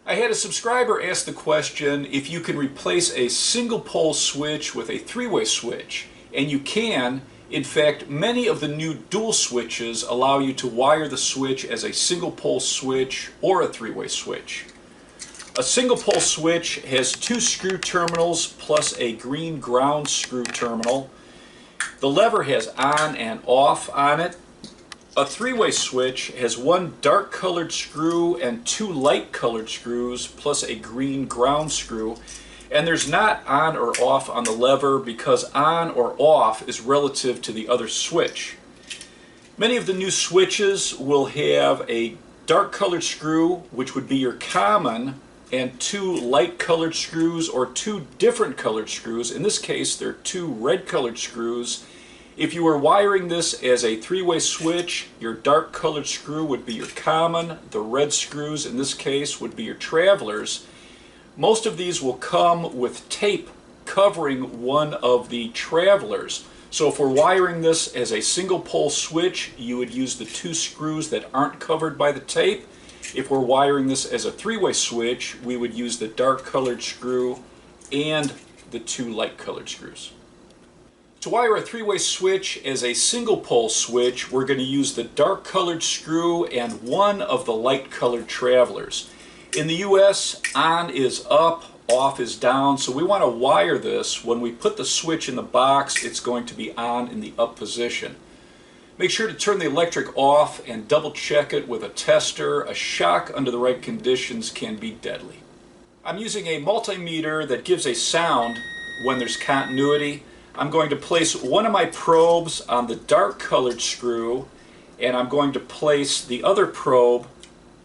I had a subscriber ask the question if you can replace a single pole switch with a three-way switch, and you can. In fact, many of the new dual switches allow you to wire the switch as a single pole switch or a three-way switch. A single pole switch has two screw terminals plus a green ground screw terminal. The lever has on and off on it. A three-way switch has one dark colored screw and two light colored screws plus a green ground screw, and there's not on or off on the lever because on or off is relative to the other switch. Many of the new switches will have a dark colored screw, which would be your common, and two light colored screws or two different colored screws. In this case, they're two red colored screws. If you were wiring this as a three-way switch, your dark colored screw would be your common, the red screws in this case would be your travelers. Most of these will come with tape covering one of the travelers. So if we're wiring this as a single pole switch, you would use the two screws that aren't covered by the tape. If we're wiring this as a three-way switch, we would use the dark colored screw and the two light colored screws. To wire a three-way switch as a single pole switch, we're going to use the dark colored screw and one of the light colored travelers. In the US, on is up, off is down, so we want to wire this. When we put the switch in the box, it's going to be on in the up position. Make sure to turn the electric off and double check it with a tester. A shock under the right conditions can be deadly. I'm using a multimeter that gives a sound when there's continuity. I'm going to place one of my probes on the dark colored screw, and I'm going to place the other probe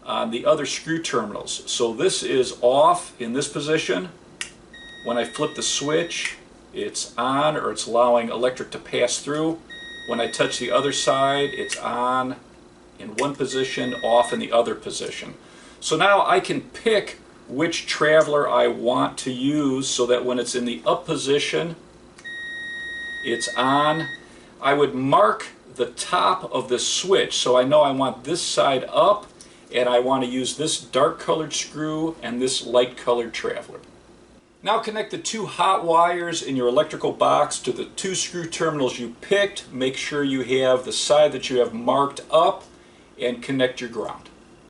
on the other screw terminals. So this is off in this position. When I flip the switch, it's on, or it's allowing electric to pass through. When I touch the other side, it's on in one position, off in the other position. So now I can pick which traveler I want to use so that when it's in the up position, it's on. I would mark the top of the switch so I know I want this side up, and I want to use this dark colored screw and this light colored traveler. Now connect the two hot wires in your electrical box to the two screw terminals you picked. Make sure you have the side that you have marked up, and connect your ground.